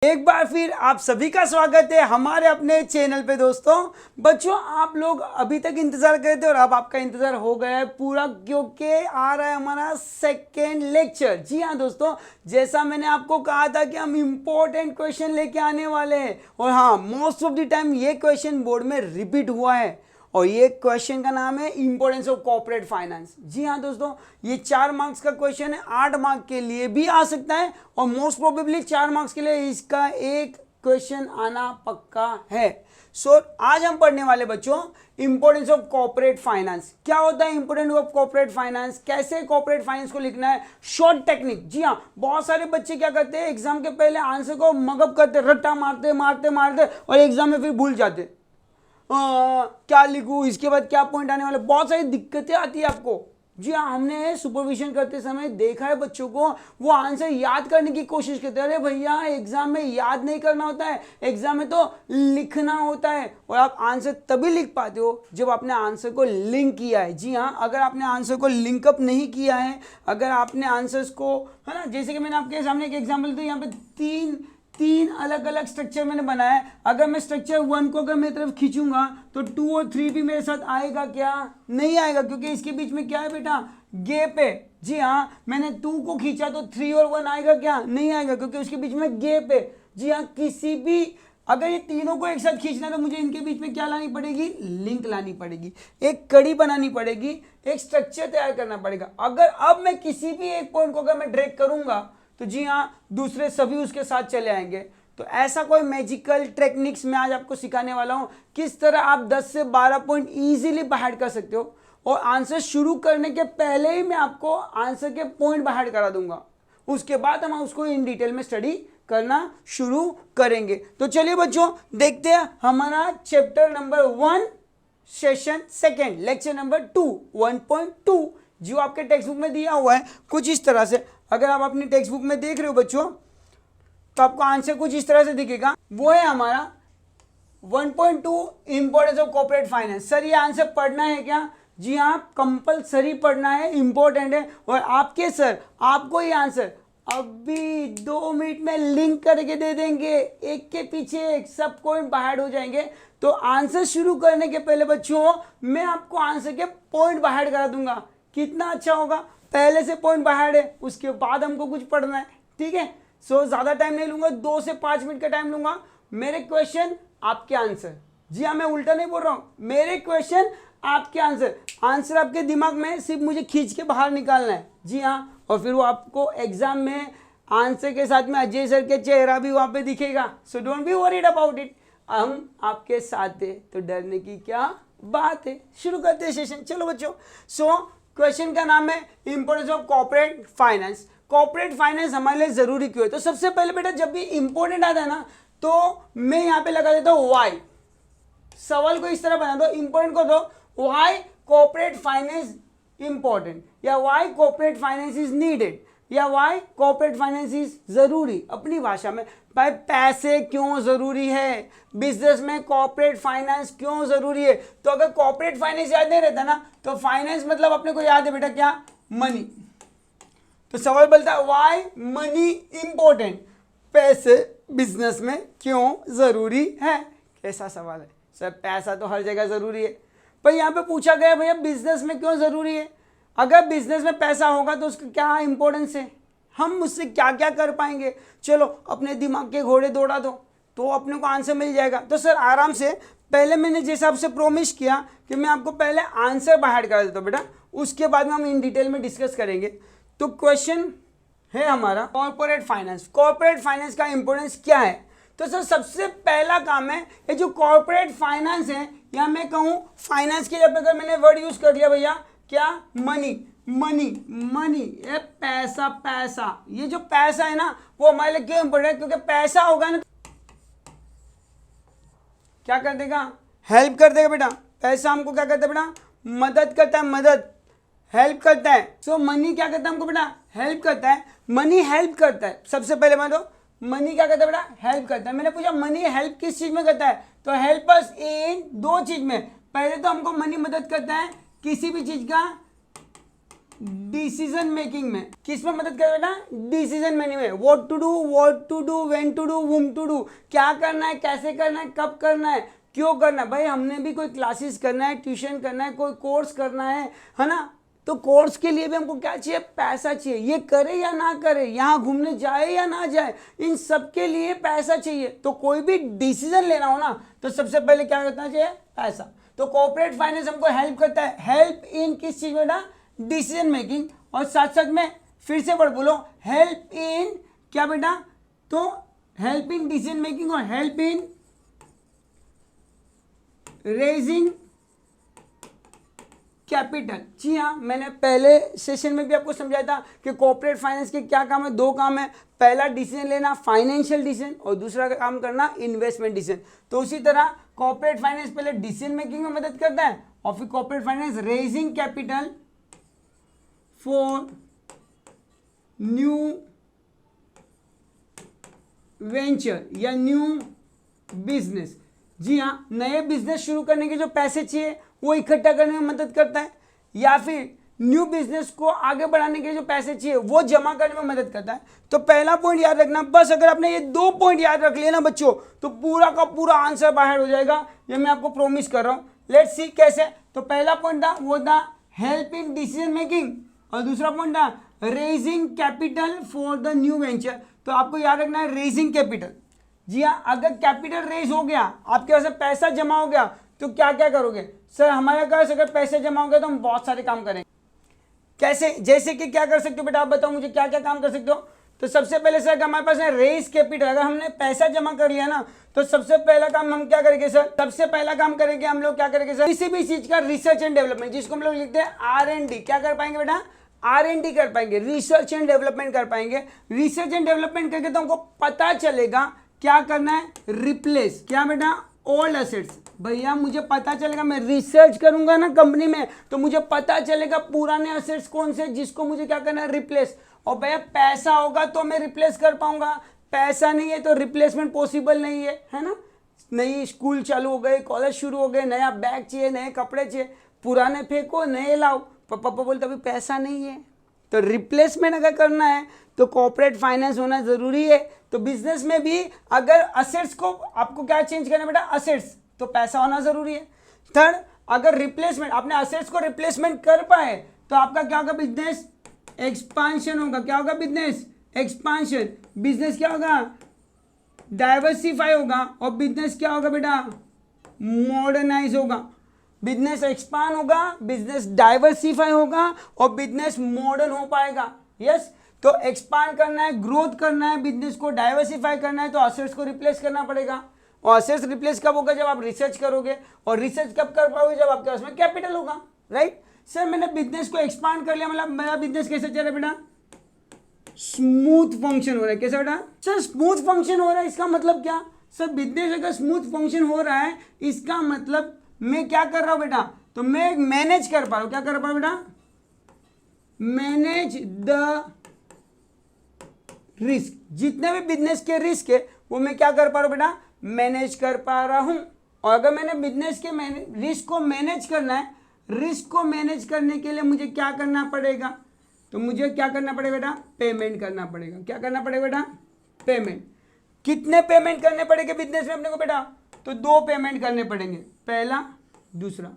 एक बार फिर आप सभी का स्वागत है हमारे अपने चैनल पे। दोस्तों बच्चों, आप लोग अभी तक इंतजार कर रहे थे और अब आपका इंतजार हो गया है पूरा, क्योंकि आ रहा है हमारा सेकेंड लेक्चर। जी हाँ दोस्तों, जैसा मैंने आपको कहा था कि हम इंपॉर्टेंट क्वेश्चन लेके आने वाले हैं, और हाँ, मोस्ट ऑफ द टाइम ये क्वेश्चन बोर्ड में रिपीट हुआ है, और ये क्वेश्चन का नाम है इंपॉर्टेंस ऑफ कॉर्पोरेट फाइनेंस। जी हाँ दोस्तों, ये 4 मार्क्स का क्वेश्चन है, 8 मार्क्स के लिए भी आ सकता है, और मोस्ट प्रोबेबली 4 मार्क्स के लिए इसका एक क्वेश्चन आना पक्का है। आज हम पढ़ने वाले बच्चों इंपॉर्टेंस ऑफ कॉर्पोरेट फाइनेंस। क्या होता है इंपॉर्टेंस ऑफ कॉर्पोरेट फाइनेंस, कैसे कॉर्पोरेट फाइनेंस को लिखना है, शॉर्ट टेक्निक। जी हाँ, बहुत सारे बच्चे क्या करते हैं, एग्जाम के पहले आंसर को मगअप करते, रट्टा मारते मारते मारते और एग्जाम में फिर भूल जाते। क्या लिखूं, इसके बाद क्या पॉइंट आने वाले, बहुत सारी दिक्कतें आती है आपको। जी हाँ, हमने सुपरविजन करते समय देखा है बच्चों को वो आंसर याद करने की कोशिश करते हैं। अरे भैया, एग्जाम में याद नहीं करना होता है, एग्जाम में तो लिखना होता है, और आप आंसर तभी लिख पाते हो जब आपने आंसर को लिंक किया है। जी हाँ, अगर आपने आंसर को लिंकअप नहीं किया है, अगर आपने आंसर्स को, है ना, जैसे कि मैंने आपके सामने एक एग्जाम्पल दिया, यहाँ पे तीन अलग अलग स्ट्रक्चर मैंने बनाया है। अगर मैं स्ट्रक्चर 1 को अगर मेरी तरफ खींचूंगा तो 2 और 3 भी मेरे साथ आएगा क्या? नहीं आएगा, क्योंकि इसके बीच में क्या है बेटा, गैप है। जी हाँ, मैंने 2 को खींचा तो 3 और 1 आएगा क्या? नहीं आएगा, क्योंकि उसके बीच में गैप है। जी हाँ, किसी भी, अगर ये तीनों को एक साथ खींचना है तो मुझे इनके बीच में क्या लानी पड़ेगी, लिंक लानी पड़ेगी, एक कड़ी बनानी पड़ेगी, एक स्ट्रक्चर तैयार करना पड़ेगा। अगर अब मैं किसी भी एक पॉइंट को अगर मैं ड्रैग करूंगा तो जी हाँ, दूसरे सभी उसके साथ चले आएंगे। तो ऐसा कोई मैजिकल टेक्निक्स मैं आज आपको सिखाने वाला हूं, किस तरह आप 10 से 12 पॉइंट इजीली बाहर कर सकते हो, और आंसर शुरू करने के पहले ही मैं आपको आंसर के पॉइंट बाहर करा दूंगा। उसके बाद हम उसको इन डिटेल में स्टडी करना शुरू करेंगे। तो चलिए बच्चों, देखते हैं हमारा chapter number 1 session second, lecture number 2 1.2 जो आपके टेक्स्ट बुक में दिया हुआ है कुछ इस तरह से। अगर आप अपनी टेक्स्ट बुक में देख रहे हो बच्चों, तो आपको आंसर कुछ इस तरह से दिखेगा। वो है हमारा 1.2 importance of corporate finance. Sir ये आंसर पढ़ना है क्या? जी हाँ, कंपलसरी पढ़ना है, इंपॉर्टेंट है, और आपके सर आपको ये आंसर अभी 2 मिनट में लिंक करके दे देंगे, एक के पीछे एक, सब पॉइंट बाहर हो जाएंगे। तो आंसर शुरू करने के पहले बच्चों मैं आपको आंसर के पॉइंट बाहर करा दूंगा। कितना अच्छा होगा, पहले से पॉइंट बाहर है, उसके बाद हमको कुछ पढ़ना है। ठीक है, ज्यादा टाइम नहीं लूंगा, 2 से 5 मिनट का टाइम लूंगा। मेरे क्वेश्चन आपके आंसर। जी हाँ, मैं उल्टा नहीं बोल रहा हूं, मेरे क्वेश्चन आपके आंसर। आंसर आपके दिमाग में सिर्फ मुझे खींच के बाहर निकालना है। जी हाँ, और फिर वो आपको एग्जाम में आंसर के साथ में अजय सर के चेहरा भी वहां पे दिखेगा। So don't be worried about it, हम आपके साथ है, तो डरने की क्या बात है। शुरू करते हैं सेशन। चलो बच्चों, क्वेश्चन का नाम है importance of corporate finance. Corporate finance हमारे लिए जरूरी क्यों है? तो सबसे पहले बेटा, जब भी इंपॉर्टेंट आता है ना, तो मैं यहां पे लगा देता हूं वाई। सवाल को इस तरह बना दो, इंपॉर्टेंट को दो, वाई कॉर्पोरेट फाइनेंस इंपॉर्टेंट, या why corporate finance is needed, या वाई कॉर्पोरेट फाइनेंस इज जरूरी। अपनी भाषा में, भाई पैसे क्यों जरूरी है, बिजनेस में कॉर्पोरेट फाइनेंस क्यों जरूरी है। तो अगर कॉर्पोरेट फाइनेंस याद नहीं रहता ना, तो फाइनेंस मतलब अपने को याद है बेटा क्या, मनी। तो सवाल बोलता है व्हाई मनी इंपॉर्टेंट, पैसे बिजनेस में क्यों जरूरी है। कैसा सवाल है सर, पैसा तो हर जगह जरूरी है, पर यहाँ पे पूछा गया भैया बिजनेस में क्यों जरूरी है। अगर बिजनेस में पैसा होगा तो उसका क्या इंपॉर्टेंस है, हम उससे क्या क्या कर पाएंगे। चलो अपने दिमाग के घोड़े दौड़ा दो तो अपने को आंसर मिल जाएगा। तो सर आराम से, पहले मैंने जैसे आपसे प्रॉमिस किया कि मैं आपको पहले आंसर बाहर कर देता हूँ बेटा, उसके बाद में हम इन डिटेल में डिस्कस करेंगे। तो क्वेश्चन है हमारा कॉर्पोरेट फाइनेंस। कॉर्पोरेट फाइनेंस का इंपॉर्टेंस क्या है? तो सर सबसे पहला काम है, ये जो कॉर्पोरेट फाइनेंस है, या मैं कहूँ फाइनेंस के जब अगर मैंने वर्ड यूज कर लिया भैया, क्या, मनी, मनी मनी, ये पैसा, पैसा, ये जो पैसा है ना, वो हमारे लिए क्यों इंपॉर्टेंट है? क्योंकि पैसा होगा ना, क्या कर देगा, हेल्प कर देगा बेटा। पैसा हमको क्या करता है बेटा, मदद करता है, मदद, हेल्प करता है। सो मनी क्या करता है हमको बेटा, हेल्प करता है। मनी हेल्प करता है, सबसे पहले मान लो मनी क्या करता है बेटा, हेल्प करता है। मैंने पूछा मनी हेल्प किस चीज में करता है, तो हेल्प अस इन 2 चीज में। पहले तो हमको मनी मदद करता है किसी भी चीज का डिसीजन मेकिंग में। किस में मदद करे बेटा? डिसीजन मेकिंग में। What to do, when to do, whom to do, क्या करना है, कैसे करना है, कब करना है, क्यों करना है। भाई हमने भी कोई क्लासेस करना है, ट्यूशन करना है, कोई कोर्स करना है ना, तो कोर्स के लिए भी हमको क्या चाहिए? पैसा चाहिए। ये करे या ना करे, यहाँ घूमने जाए या ना जाए, इन सब के लिए पैसा चाहिए। तो कोई भी डिसीजन लेना हो ना, तो सबसे पहले क्या करना चाहिए? पैसा। तो कॉर्पोरेट फाइनेंस हमको हेल्प करता है। हेल्प इन किस चीज में बेटा? Decision making. और साथ साथ में फिर से वर्ड बोलो, हेल्प इन क्या बेटा? तो हेल्प इन डिसीजन मेकिंग और हेल्प इन रेजिंग कैपिटल। जी हाँ, मैंने पहले सेशन में भी आपको समझाया था कि कॉर्पोरेट फाइनेंस के क्या काम है? दो काम है। पहला डिसीजन लेना, फाइनेंशियल डिसीजन, और दूसरा काम करना इन्वेस्टमेंट डिसीजन। तो उसी तरह कॉर्पोरेट फाइनेंस पहले डिसीजन मेकिंग में मदद करता है और फिर corporate finance raising capital for new venture या न्यू बिजनेस। जी हाँ, नए बिजनेस शुरू करने के जो पैसे चाहिए वो इकट्ठा करने में मदद करता है, या फिर न्यू बिजनेस को आगे बढ़ाने के जो पैसे चाहिए वो जमा करने में मदद करता है। तो पहला पॉइंट याद रखना, बस अगर आपने ये दो पॉइंट याद रख लिए ना बच्चों, तो पूरा का पूरा आंसर बाहर हो जाएगा, ये मैं आपको प्रॉमिस कर रहा हूँ। लेट्स सी कैसे। तो पहला पॉइंट था वो था हेल्प इन डिसीजन मेकिंग, और दूसरा पॉइंट था raising capital for the new venture. तो आपको याद रखना है रेजिंग कैपिटल। जी हाँ, अगर कैपिटल रेज हो गया, आपके पास पैसा जमा हो गया, तो क्या क्या करोगे? सर हमारे पास अगर पैसे जमा हो गए तो हम बहुत सारे काम करेंगे। कैसे? जैसे कि क्या कर सकते हो बेटा, आप बताओ मुझे क्या क्या काम कर सकते हो। तो सबसे पहले सर हमारे पास है रेज कैपिटल। अगर हमने पैसा जमा कर लिया ना, तो सबसे पहला काम हम क्या करेंगे सर? सबसे पहला काम करेंगे हम लोग क्या करेंगे सर? किसी भी चीज का रिसर्च एंड डेवलपमेंट, जिसको हम लोग लिखते हैं R&D। क्या कर पाएंगे बेटा? R&D कर पाएंगे, रिसर्च एंड डेवलपमेंट कर पाएंगे। रिसर्च एंड डेवलपमेंट करके तो हमको पता चलेगा क्या करना है? रिप्लेस क्या बेटा? Old assets. भैया मुझे पता चलेगा, मैं रिसर्च करूंगा ना कंपनी में, तो मुझे पता चलेगा पुराने असेट्स कौन से जिसको मुझे क्या करना है? रिप्लेस। और भैया पैसा होगा तो मैं रिप्लेस कर पाऊंगा, पैसा नहीं है तो रिप्लेसमेंट पॉसिबल नहीं है ना। नई स्कूल चालू हो गए, कॉलेज शुरू हो गए, नया बैग चाहिए, नए कपड़े चाहिए, पुराने फेंको नए लाओ, पापा बोलते अभी पैसा नहीं है। तो रिप्लेसमेंट अगर करना है तो कॉर्पोरेट फाइनेंस होना जरूरी है। तो बिजनेस में भी अगर असेट्स को आपको क्या चेंज करना है बेटा? असेट्स, तो पैसा होना जरूरी है। थर्ड, अगर रिप्लेसमेंट, आपने असेट्स को रिप्लेसमेंट कर पाए तो आपका क्या होगा? बिजनेस एक्सपांशन होगा। क्या होगा? Business expansion. बिजनेस क्या होगा? डाइवर्सिफाई होगा। और बिजनेस क्या होगा बेटा? मॉडर्नाइज होगा। बिजनेस एक्सपांड होगा, बिजनेस डाइवर्सिफाई होगा और बिजनेस मॉडर्न हो पाएगा। यस, तो एक्सपांड करना है, ग्रोथ करना है, बिजनेस को डाइवर्सिफाई करना है, तो असेट्स को रिप्लेस करना पड़ेगा। और असेट्स रिप्लेस कब होगा? जब आप रिसर्च करोगे। और रिसर्च कब कर पाओगे? जब आपके पास में कैपिटल होगा। राइट सर, मैंने बिजनेस को एक्सपांड कर लिया, मतलब मेरा बिजनेस कैसे चल रहा है बेटा? स्मूथ फंक्शन हो रहा है। कैसे बेटा? सर स्मूथ फंक्शन हो रहा है, इसका मतलब क्या? सर बिजनेस अगर स्मूथ फंक्शन हो रहा है, इसका मतलब मैं क्या कर रहा हूं बेटा? तो मैं मैनेज कर पा रहा हूं। क्या कर पा रहा हूं बेटा? Manage the risk. जितने भी बिजनेस के रिस्क है वो मैं क्या कर पा रहा हूं बेटा? मैनेज कर पा रहा हूं। और अगर मैंने बिजनेस के रिस्क को मैनेज करना है, रिस्क को मैनेज करने के लिए मुझे क्या करना पड़ेगा? तो मुझे क्या करना पड़ेगा बेटा? पेमेंट करना पड़ेगा। क्या करना पड़ेगा बेटा? पेमेंट। कितने पेमेंट करने पड़ेंगे बिजनेस में अपने को बेटा? तो 2 पेमेंट करने पड़ेंगे, पहला दूसरा।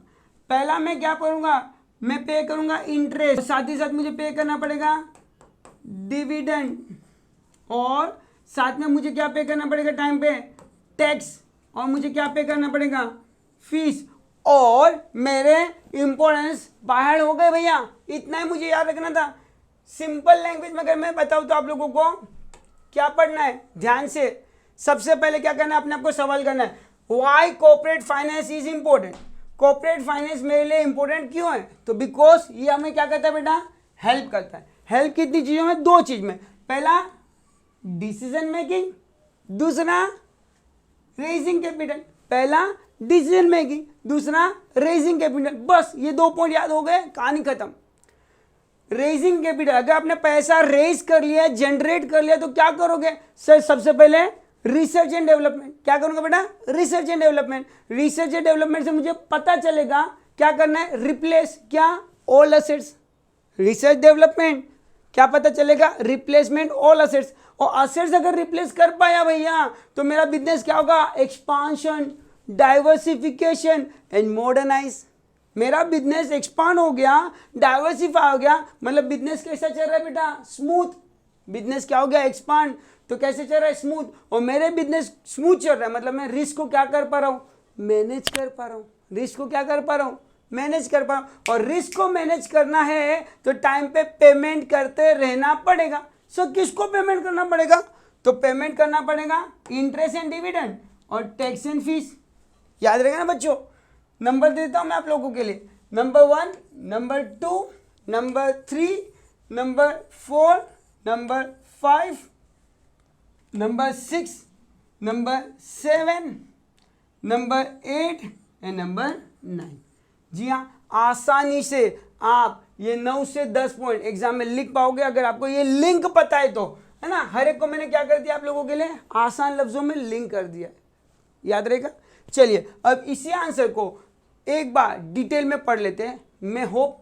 पहला मैं क्या करूंगा? मैं पे करूंगा इंटरेस्ट, साथ ही साथ मुझे पे करना पड़ेगा डिविडेंड, और साथ में मुझे क्या पे करना पड़ेगा टाइम पे? टैक्स। और मुझे क्या पे करना पड़ेगा? फीस। और मेरे इंपॉर्टेंस बाहर हो गए भैया, इतना ही मुझे याद रखना था। सिंपल लैंग्वेज में अगर मैं बताऊं तो आप लोगों को क्या पढ़ना है ध्यान से? सबसे पहले क्या करना है? अपने आपको सवाल करना है, why corporate finance is important. Corporate finance मेरे लिए इंपॉर्टेंट क्यों है? तो बिकॉज ये हमें क्या करता है बेटा? हेल्प करता है। हेल्प कितनी चीजों में? 2 चीज में। पहला डिसीजन मेकिंग, दूसरा रेजिंग कैपिटल। पहला डिसीजन मेकिंग, दूसरा रेजिंग कैपिटल। बस ये 2 पॉइंट याद हो गए, कहानी खत्म। रेजिंग कैपिटल, अगर आपने पैसा रेज कर लिया, जनरेट कर लिया, तो क्या करोगे सर? सबसे पहले रिसर्च एंड डेवलपमेंट। क्या करूंगा बेटा? Research and development. Research and development से मुझे पता चलेगा क्या करना है? रिप्लेस क्या? Old assets. रिसर्च डेवलपमेंट, क्या पता चलेगा, रिप्लेसमेंट ऑल असेट्स, और असेट्स अगर रिप्लेस कर पाया भैया तो मेरा बिजनेस क्या होगा, एक्सपांशन, डाइवर्सिफिकेशन एंड मॉडर्नाइज। मेरा बिजनेस एक्सपांड हो गया, डाइवर्सिफाई हो गया, मतलब बिजनेस कैसा चल रहा है बेटा, स्मूथ। बिजनेस क्या हो गया, एक्सपांड, तो कैसे चल रहा है, स्मूथ। और मेरे बिजनेस स्मूथ चल रहा है मतलब मैं रिस्क को क्या कर पा रहा हूँ, मैनेज कर पा रहा हूँ। रिस्क को क्या कर पा रहा हूँ, मैनेज कर पा रहा हूँ। और रिस्क को मैनेज करना है तो टाइम पे पेमेंट करते रहना पड़ेगा। सो किसको पेमेंट करना पड़ेगा, तो पेमेंट करना पड़ेगा इंटरेस्ट एंड डिविडेंड और टैक्स एंड फीस। याद रहेगा ना बच्चों। नंबर देता हूं मैं आप लोगों के लिए, number 1, number 2, number 3, number 4, number 5, number 6, number 7, number 8 and number 9। जी हाँ, आसानी से आप ये 9 से 10 पॉइंट एग्जाम में लिख पाओगे अगर आपको ये लिंक पता है तो, है ना। हर एक को मैंने क्या कर दिया आप लोगों के लिए, आसान लफ्जों में लिंक कर दिया, याद रहेगा। चलिए अब इसी आंसर को एक बार डिटेल में पढ़ लेते हैं। मैं होप,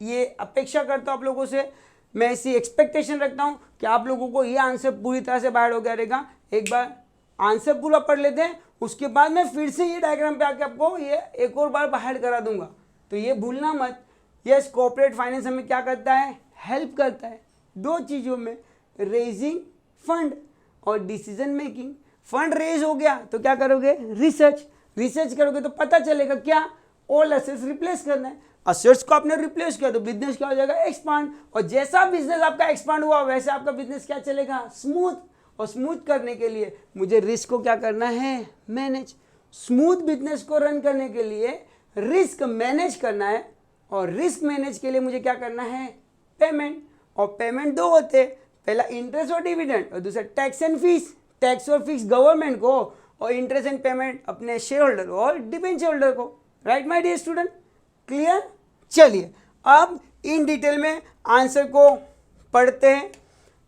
ये अपेक्षा करता हूं आप लोगों से, मैं ऐसी एक्सपेक्टेशन रखता हूं कि आप लोगों को ये आंसर पूरी तरह से बाहर हो गया रहेगा। एक बार आंसर पूरा पढ़ लेते हैं, उसके बाद मैं फिर से ये डायग्राम पे आके आपको ये एक और बार बाहर करा दूंगा, तो ये भूलना मत। यस, कॉर्पोरेट फाइनेंस हमें क्या करता है, हेल्प करता है दो चीज़ों में, रेजिंग फंड और डिसीजन मेकिंग। फंड रेज हो गया तो क्या करोगे, रिसर्च करोगे तो पता चलेगा क्या, ऑल असेट्स रिप्लेस करना है। असेट्स को आपने रिप्लेस किया तो बिजनेस क्या हो जाएगा, एक्सपांड। और जैसा बिजनेस आपका एक्सपांड हुआ वैसे आपका बिजनेस क्या चलेगा, स्मूथ। और स्मूथ करने के लिए मुझे रिस्क को क्या करना है, मैनेज। स्मूथ बिजनेस को रन करने के लिए रिस्क मैनेज करना है, और रिस्क मैनेज के लिए मुझे क्या करना है, पेमेंट। और पेमेंट दो होते, पहला इंटरेस्ट और डिविडेंड, और दूसरा टैक्स एंड फीस। टैक्स और फीस गवर्नमेंट को, और इंटरेस्ट एंड पेमेंट अपने शेयर होल्डर को और डिबेंचर होल्डर को। Right my dear student, clear. चलिए अब इन डिटेल में आंसर को पढ़ते हैं,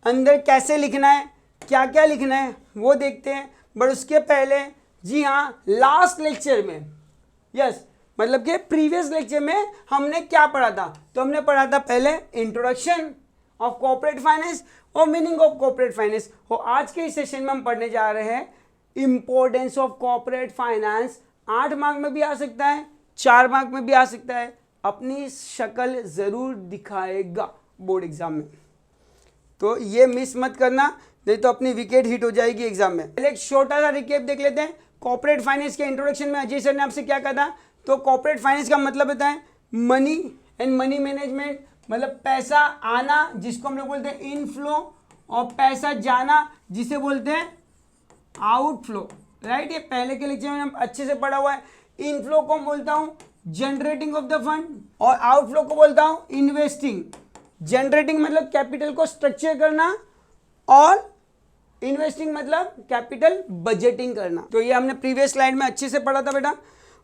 अंदर कैसे लिखना है, क्या क्या लिखना है वो देखते हैं। बट उसके पहले, जी हाँ, लास्ट लेक्चर में, यस मतलब कि प्रीवियस लेक्चर में हमने क्या पढ़ा था, तो हमने पढ़ा था पहले इंट्रोडक्शन ऑफ कॉर्पोरेट फाइनेंस और मीनिंग ऑफ कॉर्पोरेट फाइनेंस। और आज के इस सेशन में हम पढ़ने जा रहे हैं importance of corporate finance. 8 mark में भी आ सकता है, 4 मार्क में भी आ सकता है, अपनी शक्ल जरूर दिखाएगा बोर्ड एग्जाम में, तो ये मिस मत करना, नहीं तो अपनी विकेट हिट हो जाएगी एग्जाम में। पहले एक छोटा सा रिकेप देख लेते हैं। कॉर्पोरेट फाइनेंस के इंट्रोडक्शन में अजय सर ने आपसे क्या कहा था, तो कॉर्पोरेट फाइनेंस का मतलब होता है मनी एंड मनी मैनेजमेंट, मतलब पैसा आना जिसको हम लोग बोलते हैं इनफ्लो, और पैसा जाना जिसे बोलते हैं आउटफ्लो। राइट, ये पहले के लेक्चर में हम अच्छे से पढ़ा हुआ है। इनफ्लो को बोलता हूं जनरेटिंग ऑफ द फंड, और आउटफ्लो को बोलता हूं इन्वेस्टिंग। जनरेटिंग मतलब कैपिटल को स्ट्रक्चर करना, और इन्वेस्टिंग मतलब कैपिटल बजटिंग करना। तो ये हमने प्रीवियस स्लाइड में अच्छे से पढ़ा था बेटा,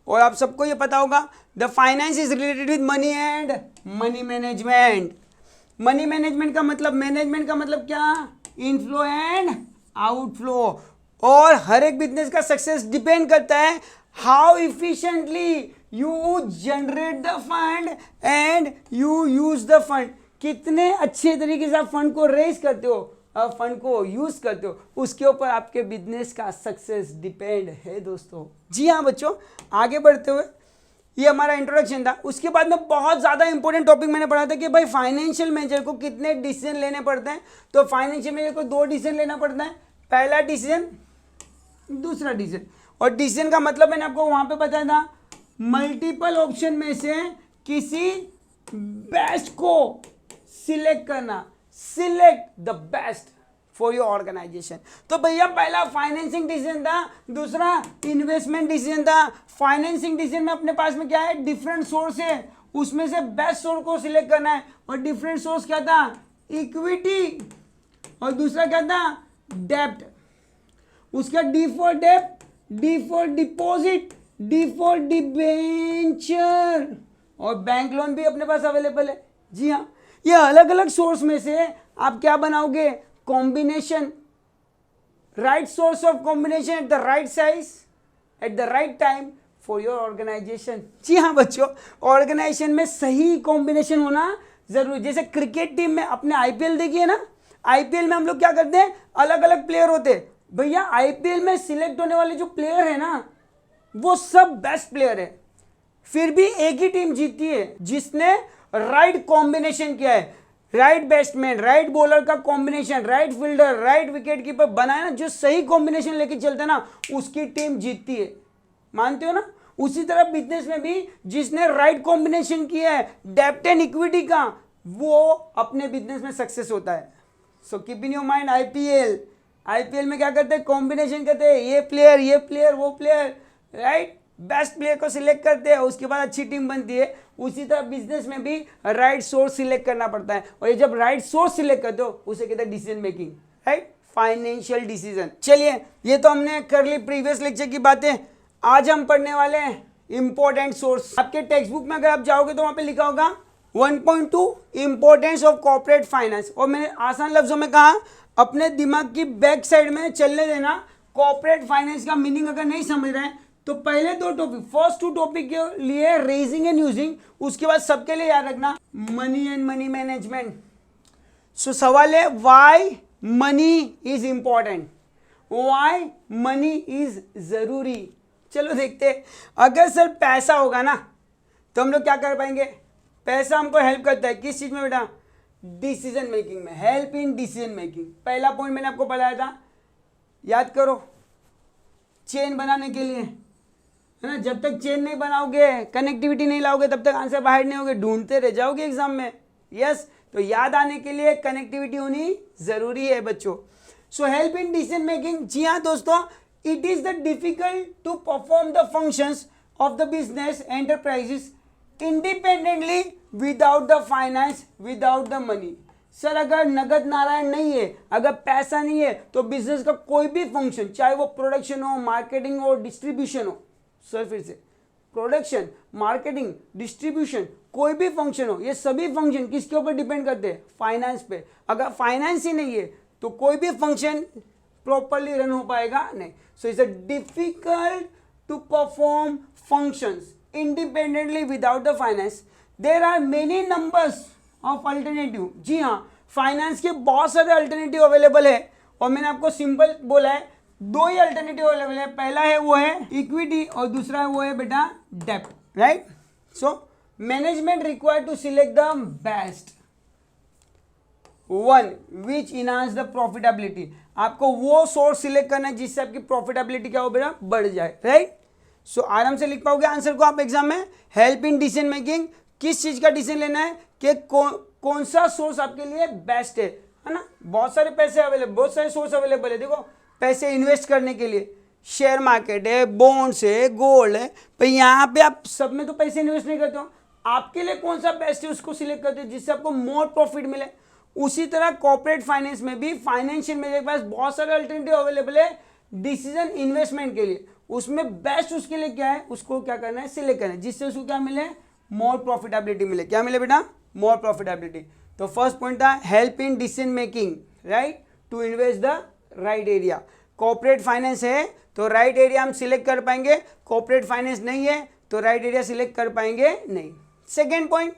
और आप सबको ये पता होगा। The finance is related with money and money management. Money management का मतलब, मैनेजमेंट का मतलब क्या, इनफ्लो एंड आउटफ्लो। और हर एक बिजनेस का सक्सेस डिपेंड करता है how efficiently you generate the fund and you use the fund. कितने अच्छे तरीके से आप फंड को रेज करते हो, फंड को यूज करते हो, उसके ऊपर आपके बिजनेस का सक्सेस डिपेंड है दोस्तों। जी हाँ बच्चों, आगे बढ़ते हुए ये हमारा इंट्रोडक्शन था। उसके बाद में बहुत ज़्यादा इंपॉर्टेंट टॉपिक मैंने पढ़ा था कि भाई फाइनेंशियल मैनेजर को कितने डिसीजन लेने पड़ते हैं। तो फाइनेंशियल मैनेजर को 2 डिसीजन लेना पड़ता है, पहला डिसीजन, दूसरा डिसीजन। और डिसीजन का मतलब मैंने आपको वहां पे बताया था, मल्टीपल ऑप्शन में से किसी बेस्ट को सिलेक्ट करना, select the best for your organization. तो भैया पहला फाइनेंसिंग डिसीजन था, दूसरा इन्वेस्टमेंट डिसीजन था। फाइनेंसिंग डिसीजन में अपने पास में क्या है, डिफरेंट सोर्स है, उसमें से बेस्ट सोर्स को सिलेक्ट करना है। और डिफरेंट सोर्स क्या था, इक्विटी, और दूसरा क्या था, डेब्ट। उसका डी फॉर डेब्ट, D for deposit, D for debenture, और बैंक लोन भी अपने पास अवेलेबल है। जी हाँ, ये अलग अलग सोर्स में से आप क्या बनाओगे, combination, right source of combination at the right size at the right time for your organisation. जी हाँ बच्चों, ऑर्गेनाइजेशन में सही कॉम्बिनेशन होना जरूरी। जैसे क्रिकेट टीम में अपने आईपीएल देखिए ना, आईपीएल में हम लोग क्या करते हैं, अलग अलग प्लेयर होते हैं भैया। आईपीएल में सिलेक्ट होने वाले जो प्लेयर है ना, वो सब बेस्ट प्लेयर है, फिर भी एक ही टीम जीतती है जिसने राइट कॉम्बिनेशन किया है, राइट बैट्समैन, राइट बॉलर का combination, right fielder, right wicket keeper बनाया ना, जो सही कॉम्बिनेशन लेके चलता है ना, उसकी टीम जीतती है। मानते हो ना? उसी तरह बिजनेस में भी जिसने राइट कॉम्बिनेशन किया है डेप्थ एंड इक्विटी का, वो अपने बिजनेस में सक्सेस होता है। So keep in your mind, IPL में क्या करते हैं, कॉम्बिनेशन करते हैं, ये प्लेयर वो प्लेयर, राइट, बेस्ट प्लेयर को सिलेक्ट करते हैं, उसके बाद अच्छी टीम बनती है। उसी तरह बिजनेस में भी राइट सोर्स सिलेक्ट करना पड़ता है, और ये जब राइट सोर्स सिलेक्ट करते हो उसे कहते हैं decision making, right, financial decision. चलिए, ये तो हमने कर ली प्रीवियस लेक्चर की बातें। आज हम पढ़ने वाले हैं इंपॉर्टेंट सोर्स। आपके टेक्स्ट बुक में अगर आप जाओगे तो वहां पे लिखा होगा 1.2 इंपॉर्टेंस ऑफ कॉर्पोरेट फाइनेंस, और मैंने आसान लफ्जों में कहा, अपने दिमाग की बैक साइड में चलने देना। कॉर्पोरेट फाइनेंस का मीनिंग अगर नहीं समझ रहे हैं तो पहले दो टॉपिक, फर्स्ट 2 टॉपिक के लिए रेजिंग एंड यूजिंग, उसके बाद सबके लिए याद रखना मनी एंड मनी मैनेजमेंट। सो सवाल है, why money is important, why money is जरूरी। चलो देखते हैं। अगर सर पैसा होगा ना तो हम लोग क्या कर पाएंगे, पैसा हमको हेल्प करता है किस चीज में बेटा, डिसीजन मेकिंग में, हेल्प इन डिसीजन मेकिंग। पहला पॉइंट मैंने आपको बताया था, याद करो, चेन बनाने के लिए, है ना। जब तक चेन नहीं बनाओगे, कनेक्टिविटी नहीं लाओगे, तब तक आंसर बाहर नहीं होगे, ढूंढते रह जाओगे एग्जाम में। यस, तो याद आने के लिए कनेक्टिविटी होनी जरूरी है बच्चों। So help in decision making, जी हाँ दोस्तों, it is the difficult to perform the functions of the business enterprises independently without the finance, without the money। Sir अगर नगद नारायण नहीं है, अगर पैसा नहीं है, तो बिजनेस का कोई भी फंक्शन, चाहे वो प्रोडक्शन हो, मार्केटिंग हो, डिस्ट्रीब्यूशन हो, सर फिर से, प्रोडक्शन, मार्केटिंग, डिस्ट्रीब्यूशन, कोई भी फंक्शन हो, ये सभी फंक्शन किसके ऊपर डिपेंड करते हैं, फाइनेंस पे। अगर फाइनेंस ही नहीं है तो कोई भी फंक्शन प्रॉपरली रन हो पाएगा नहीं। So it's difficult to perform functions independently without the finance. There are many numbers of alternative. जी हाँ, फाइनेंस के बहुत सारे अल्टरनेटिव अवेलेबल है, और मैंने आपको सिंपल बोला है 2 ही अल्टरनेटिव अवेलेबल है। पहला है वो है इक्विटी, और दूसरा है वो है बेटा डेप्ट, right. So management required to select the best one which enhance the profitability. आपको वो सोर्स सिलेक्ट करना है जिससे आपकी प्रॉफिटेबिलिटी क्या हो बेटा, बढ़ जाए, राइट। सो आराम से लिख पाओगे आंसर को आप एग्जाम में। हेल्प इन डिसीजन मेकिंग, किस चीज का डिसीजन लेना है कि कौन सा सोर्स आपके लिए बेस्ट है ना। बहुत सारे पैसे अवेलेबल, बहुत सारे सोर्स अवेलेबल है। देखो, पैसे इन्वेस्ट करने के लिए शेयर मार्केट है, बॉन्ड्स है, गोल्ड है, पर यहाँ पे आप सब में तो पैसे इन्वेस्ट नहीं करते हो। आपके लिए कौन सा बेस्ट है उसको सिलेक्ट करते हो जिससे आपको मोर प्रॉफिट मिले। उसी तरह कॉर्पोरेट फाइनेंस में भी, फाइनेंशियल मेरे पास बहुत सारे अल्टरनेटिव अवेलेबल है डिसीजन इन्वेस्टमेंट के लिए। उसमें बेस्ट उसके लिए क्या है, उसको क्या करना है, सिलेक्ट करना है, जिससे उसको क्या मिले, मोर प्रॉफिटेबिलिटी मिले। क्या मिले बेटा, मोर प्रॉफिटेबिलिटी। तो फर्स्ट पॉइंट था help in decision making, right, to invest the right area. Corporate finance है तो राइट एरिया हम सिलेक्ट कर पाएंगे, कॉर्पोरेट फाइनेंस नहीं है तो राइट एरिया सिलेक्ट कर पाएंगे नहीं। सेकेंड पॉइंट,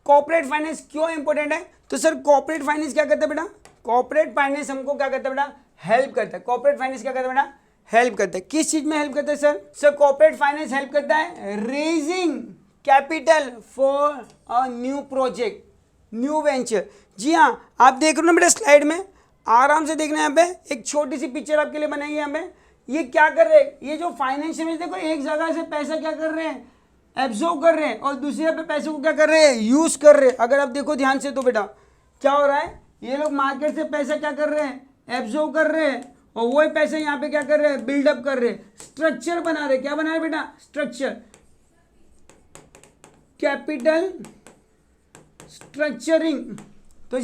कॉर्पोरेट फाइनेंस क्यों इंपॉर्टेंट है, तो सर कॉर्पोरेट फाइनेंस क्या करता है बेटा, कॉर्पोरेट फाइनेंस हमको क्या करता है बेटा, हेल्प करता है। कॉर्पोरेट फाइनेंस क्या करता है बेटा, हेल्प करता है। किस चीज में हेल्प करता है sir, sir corporate finance help करता है raising capital for a new project, new venture. जी हाँ, आप देख रहे हो ना बेटा स्लाइड में, आराम से देखना। यहाँ पे एक छोटी सी पिक्चर आपके लिए बनाई है। यहाँ पे ये क्या कर रहे हैं, ये जो फाइनेंशियल देखो, एक जगह से पैसा क्या कर रहे हैं, एब्जॉर्ब कर रहे हैं, और दूसरी जगह पे पैसे को क्या कर रहे हैं, यूज कर रहे हैं। अगर आप देखो ध्यान से तो बेटा क्या हो रहा है, ये लोग मार्केट से पैसा क्या कर रहे हैं, एब्जॉर्ब कर रहे हैं, और वही पैसे यहाँ पे क्या कर रहे हैं, बिल्डअप कर रहे हैं, स्ट्रक्चर बना रहे हैं। क्या बना रहे बेटा, स्ट्रक्चर, कैपिटल स्ट्रक्चरिंग। तो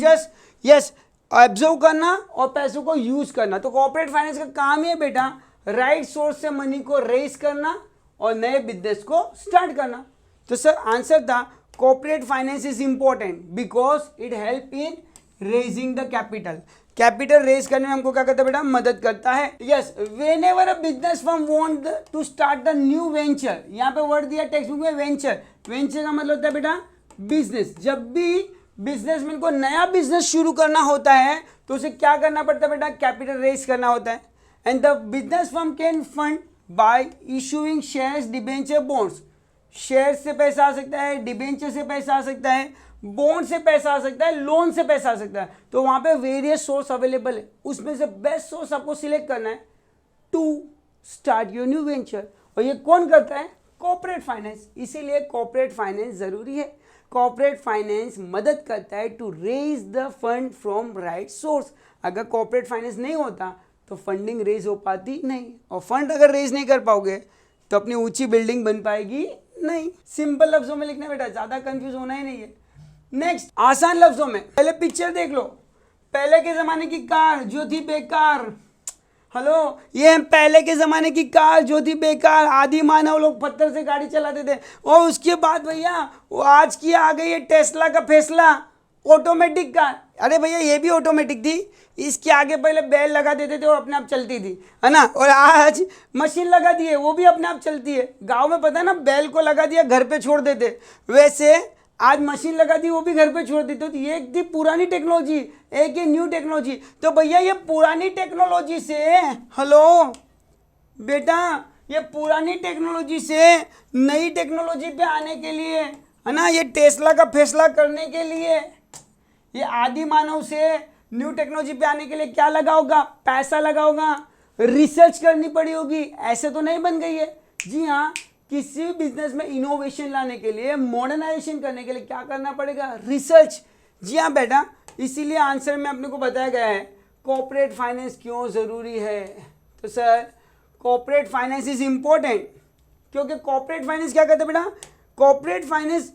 यस एब्जॉर्ब करना और पैसों को यूज करना। तो कॉर्पोरेट फाइनेंस का काम ही है बेटा राइट सोर्स से मनी को रेज करना और नए बिजनेस को स्टार्ट करना। तो सर आंसर था corporate finance is important because it help in raising the capital. Capital raise करने में हमको क्या करता है बेटा, मदद करता है। Yes, whenever a business firm want to start the new venture, यहाँ पे वर्ड दिया टेक्स्ट बुक में वेंचर। वेंचर का मतलब होता है बेटा बिजनेस। जब भी बिजनेसमैन को नया बिजनेस शुरू करना होता है तो उसे क्या करना पड़ता है बेटा, कैपिटल रेज करना होता है। And the business firm can fund bye issuing shares, debenture, bonds. Share से पैसा आ सकता है, डिबेंचर से पैसा आ सकता है, बॉन्ड से पैसा आ सकता है, लोन से पैसा आ सकता है। तो वहां पे वेरियस सोर्स अवेलेबल है, उसमें से बेस्ट सोर्स आपको सिलेक्ट करना है to start your new venture. और ये कौन करता है, कॉर्पोरेट फाइनेंस। इसीलिए कॉर्पोरेट फाइनेंस जरूरी है। कॉर्पोरेट फाइनेंस मदद करता है to raise the fund from right source. अगर कॉर्पोरेट फाइनेंस नहीं होता तो फंडिंग रेज हो पाती नहीं, और फंड अगर रेज नहीं कर पाओगे तो अपनी ऊंची बिल्डिंग बन पाएगी नहीं। सिंपल लफ्जों में लिखना बेटा, ज्यादा कंफ्यूज होना ही नहीं है। नेक्स्ट, आसान लफ्जों में, पहले पिक्चर देख लो। पहले के जमाने की कार जो थी बेकार, हेलो, ये पहले के जमाने की कार जो थी बेकार, आदि मानव लोग पत्थर से गाड़ी चलाते थे। और उसके बाद भैया वो आज की आ गई है टेस्ला का फैसला, ऑटोमेटिक कार। अरे भैया ये भी ऑटोमेटिक थी, इसके आगे पहले बैल लगा देते थे और अपने आप चलती थी, है ना। और आज मशीन लगा दी है, वो भी अपने आप चलती है। गांव में पता है ना, बैल को लगा दिया घर पे छोड़ देते, वैसे आज मशीन लगा दी वो भी घर पे छोड़ देते। तो ये एक थी पुरानी टेक्नोलॉजी, एक ये न्यू टेक्नोलॉजी। तो भैया ये पुरानी टेक्नोलॉजी से, हेलो बेटा, ये पुरानी टेक्नोलॉजी से नई टेक्नोलॉजी पे आने के लिए, है ना, ये टेस्ला का फैसला करने के लिए, ये आदि मानव से न्यू टेक्नोलॉजी पे आने के लिए क्या लगा होगा, पैसा लगा होगा, रिसर्च करनी पड़ी होगी। ऐसे तो नहीं बन गई है। जी हाँ, किसी भी बिजनेस में इनोवेशन लाने के लिए, मॉडर्नाइजेशन करने के लिए क्या करना पड़ेगा, रिसर्च। जी हाँ बेटा, इसीलिए आंसर में अपने को बताया गया है कॉर्पोरेट फाइनेंस क्यों जरूरी है। तो sir corporate finance is important, क्योंकि कॉर्पोरेट फाइनेंस क्या करता है बेटा, कॉर्पोरेट फाइनेंस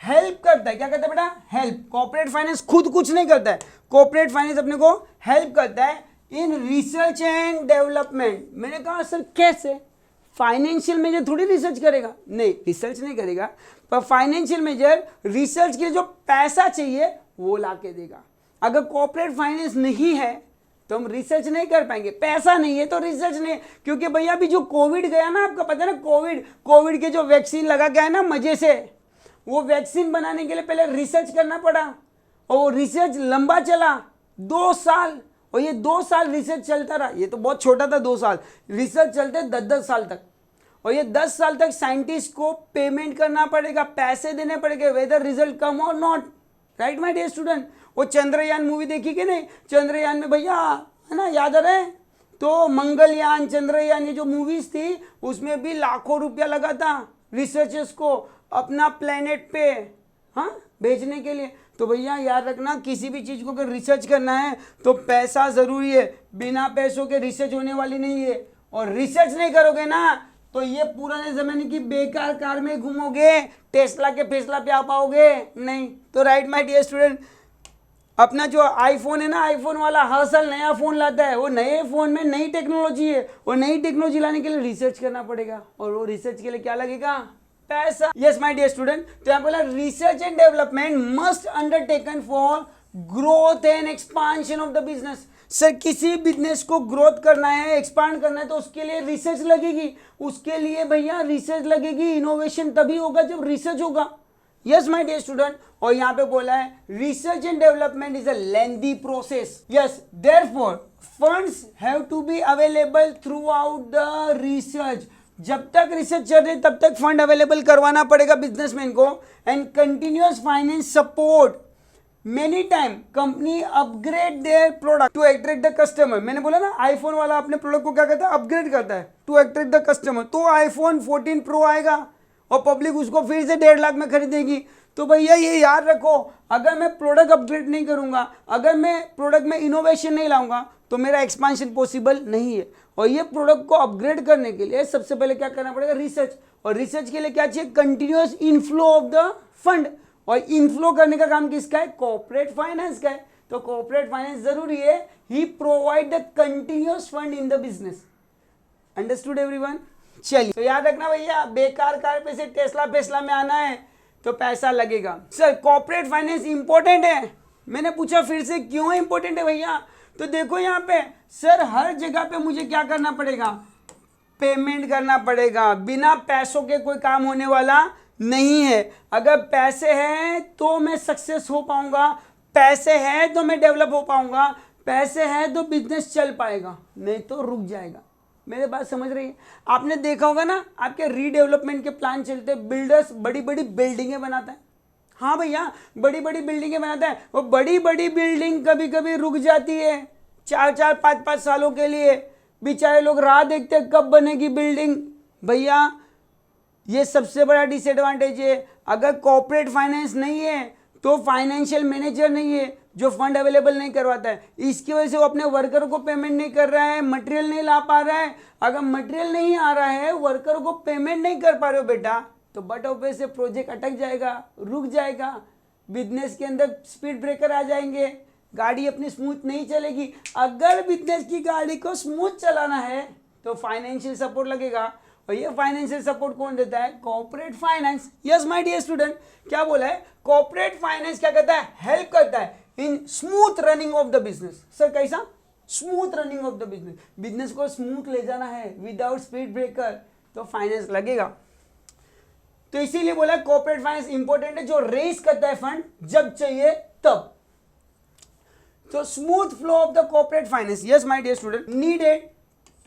हेल्प करता है। क्या करता है बेटा, हेल्प। कॉर्पोरेट फाइनेंस खुद कुछ नहीं करता है, कॉर्पोरेट फाइनेंस अपने को हेल्प करता है इन रिसर्च एंड डेवलपमेंट। मैंने कहा सर कैसे, फाइनेंशियल मेजर थोड़ी रिसर्च करेगा, नहीं रिसर्च नहीं करेगा, पर फाइनेंशियल मेजर रिसर्च के लिए जो पैसा चाहिए वो ला के देगा। अगर कॉर्पोरेट फाइनेंस नहीं है तो हम रिसर्च नहीं कर पाएंगे, पैसा नहीं है तो रिसर्च नहीं है। क्योंकि भैया अभी जो कोविड गया ना, आपका पता है ना, कोविड के जो वैक्सीन लगा गया है ना मजे से, वो वैक्सीन बनाने के लिए पहले रिसर्च करना पड़ा, और वो रिसर्च लंबा चला 2 साल, और ये 2 साल रिसर्च चलता रहा। ये तो बहुत छोटा था 2 साल, रिसर्च चलते 10-10 साल तक, और ये 10 साल तक साइंटिस्ट को पेमेंट करना पड़ेगा, पैसे देने पड़ेंगे, वेदर रिजल्ट कम और not. Right my dear student. वो चंद्रयान मूवी देखी कि नहीं, चंद्रयान में भैया, है ना, याद आ रहा है, तो मंगलयान, चंद्रयान, ये जो मूवीज थी उसमें भी लाखों रुपया लगा था रिसर्चर्स को अपना प्लेनेट पे, हाँ, भेजने के लिए। तो भैया याद रखना, किसी भी चीज़ को अगर रिसर्च करना है तो पैसा ज़रूरी है, बिना पैसों के रिसर्च होने वाली नहीं है। और रिसर्च नहीं करोगे ना तो ये पुराने ज़माने की बेकार कार में घूमोगे, टेस्ला के फैसला पे आ पाओगे नहीं। तो राइट माय डियर स्टूडेंट, अपना जो आईफोन है ना, आईफोन वाला हर साल नया फ़ोन लाता है, वो नए फ़ोन में नई टेक्नोलॉजी है, और नई टेक्नोलॉजी लाने के लिए रिसर्च करना पड़ेगा, और वो रिसर्च के लिए क्या लगेगा, पैसा। यस माय डियर स्टूडेंट, तो यहाँ बोला research and development must undertaken for growth and expansion of the business. Sir किसी बिजनेस को ग्रोथ करना है, एक्सपांड करना है, तो उसके लिए रिसर्च लगेगी, उसके लिए भैया रिसर्च लगेगी। इनोवेशन तभी होगा जब रिसर्च होगा। यस माय डियर स्टूडेंट, और यहाँ पे बोला है research and development is a lengthy process. Yes, therefore funds have to be available throughout the research. जब तक रिसर्च चल रही है तब तक फंड अवेलेबल करवाना पड़ेगा बिजनेसमैन को। And continuous finance support, many time company upgrade their product to attract the customer. मैंने बोला ना, आईफोन वाला अपने प्रोडक्ट को क्या करता है, अपग्रेड करता है टू अट्रैक्ट द कस्टमर। तो आईफोन 14 प्रो आएगा और पब्लिक उसको फिर से 1.5 लाख में खरीदेगी। तो भैया ये याद रखो, अगर मैं प्रोडक्ट अपग्रेड नहीं करूंगा, अगर मैं प्रोडक्ट में इनोवेशन नहीं लाऊंगा तो मेरा एक्सपांशन पॉसिबल नहीं है। और ये प्रोडक्ट को अपग्रेड करने के लिए सबसे पहले क्या करना पड़ेगा, रिसर्च। और रिसर्च के लिए क्या चाहिए, continuous inflow of the fund. और इनफ्लो करने का काम किसका है, कॉर्पोरेट फाइनेंस का है। तो कॉर्पोरेट फाइनेंस जरूरी है, he provide the continuous fund in the business. Understood everyone. चलिए, तो याद रखना भैया, बेकार कार पे से टेस्ला फेस्ला में आना है तो पैसा लगेगा। सर कॉर्पोरेट फाइनेंस इंपॉर्टेंट है, मैंने पूछा फिर से क्यों इंपॉर्टेंट है भैया। तो देखो यहाँ पे सर, हर जगह पे मुझे क्या करना पड़ेगा, पेमेंट करना पड़ेगा। बिना पैसों के कोई काम होने वाला नहीं है। अगर पैसे हैं तो मैं सक्सेस हो पाऊंगा, पैसे हैं तो मैं डेवलप हो पाऊंगा, पैसे हैं तो बिजनेस चल पाएगा, नहीं तो रुक जाएगा। मेरे बात समझ रही है? आपने देखा होगा ना, आपके रीडेवलपमेंट के प्लान चलते, बिल्डर्स बड़ी बड़ी बिल्डिंगें बनाता है। हाँ भैया, बड़ी बड़ी बिल्डिंगें बनाता है। वो बड़ी बड़ी बिल्डिंग कभी कभी रुक जाती है 4-4, 5-5 सालों के लिए। बेचारे लोग राह देखते हैं कब बनेगी बिल्डिंग। भैया ये सबसे बड़ा डिसएडवांटेज है। अगर कॉर्पोरेट फाइनेंस नहीं है तो फाइनेंशियल मैनेजर नहीं है जो फंड अवेलेबल नहीं करवाता है। इसकी वजह से वो अपने वर्कर को पेमेंट नहीं कर रहा है, मटेरियल नहीं ला पा रहा है। अगर मटेरियल नहीं आ रहा है, वर्कर को पेमेंट नहीं कर पा रहे हो बेटा, तो बट ऑब्वियस से प्रोजेक्ट अटक जाएगा, रुक जाएगा, बिजनेस के अंदर स्पीड ब्रेकर आ जाएंगे, गाड़ी अपनी स्मूथ नहीं चलेगी। अगर बिजनेस की गाड़ी को स्मूथ चलाना है तो फाइनेंशियल सपोर्ट लगेगा, और ये फाइनेंशियल सपोर्ट कौन देता है? Corporate finance. Yes my dear student, क्या बोला है? कॉर्पोरेट फाइनेंस क्या करता है? हेल्प करता है in smooth running of the business. Sir कैसा? Smooth running of the business. Business को स्मूथ ले जाना है विदाउट स्पीड ब्रेकर, तो फाइनेंस लगेगा। तो इसीलिए बोला कॉर्पोरेट फाइनेंस इंपॉर्टेंट है, जो रेज करता है फंड जब चाहिए तब। तो smooth flow of the corporate finance. Yes my dear student, needed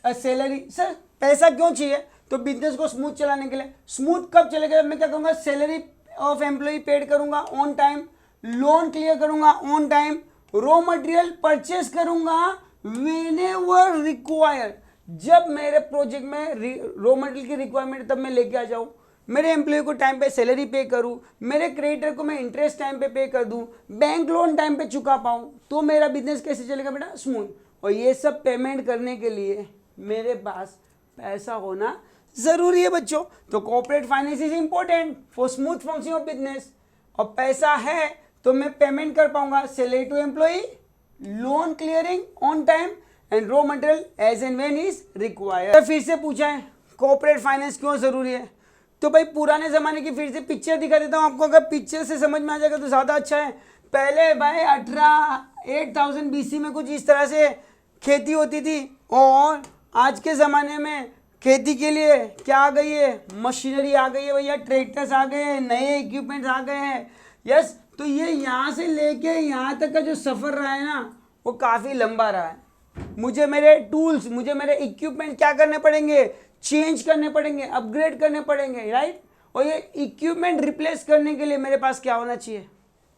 a salary. Sir पैसा क्यों चाहिए? तो बिजनेस को स्मूथ चलाने के लिए। स्मूथ कब चलेगा? मैं क्या करूंगा? सैलरी ऑफ एम्प्लॉय पेड करूंगा ऑन टाइम, लोन क्लियर करूंगा on time, raw material purchase करूंगा व्हेनेवर रिक्वायर्ड। जब मेरे प्रोजेक्ट में रॉ मटेरियल की रिक्वायरमेंट तब मैं लेके आ जाऊं, मेरे एम्प्लॉय को टाइम पे सैलरी पे करूं, मेरे क्रेडिटर को मैं इंटरेस्ट टाइम पे कर दूं, बैंक लोन टाइम पे चुका पाऊं, तो मेरा बिजनेस कैसे चलेगा बेटा? स्मूथ। और ये सब पेमेंट करने के लिए मेरे पास पैसा होना जरूरी है बच्चों। तो corporate finance is important for smooth functioning of business. और पैसा है तो मैं पेमेंट कर पाऊंगा, salary to employee, loan clearing on time, and raw material as and when is required. फिर से पूछा है कॉर्पोरेट फाइनेंस क्यों जरूरी है? तो भाई पुराने जमाने की फिर से पिक्चर दिखा देता हूं आपको, अगर पिक्चर से समझ में आ जाएगा तो ज्यादा अच्छा है। पहले भाई 8000 BC में कुछ इस तरह से खेती होती थी, और आज के ज़माने में खेती के लिए क्या आ गई है? मशीनरी आ गई है भैया, ट्रैक्टर्स आ गए हैं, नए इक्विपमेंट्स आ गए हैं। यस, तो ये यहाँ से लेके यहाँ तक का जो सफ़र रहा है ना, वो काफ़ी लंबा रहा है। मुझे मेरे टूल्स, मुझे मेरे इक्विपमेंट क्या करने पड़ेंगे? चेंज करने पड़ेंगे, अपग्रेड करने पड़ेंगे, राइट। और ये इक्विपमेंट रिप्लेस करने के लिए मेरे पास क्या होना चाहिए?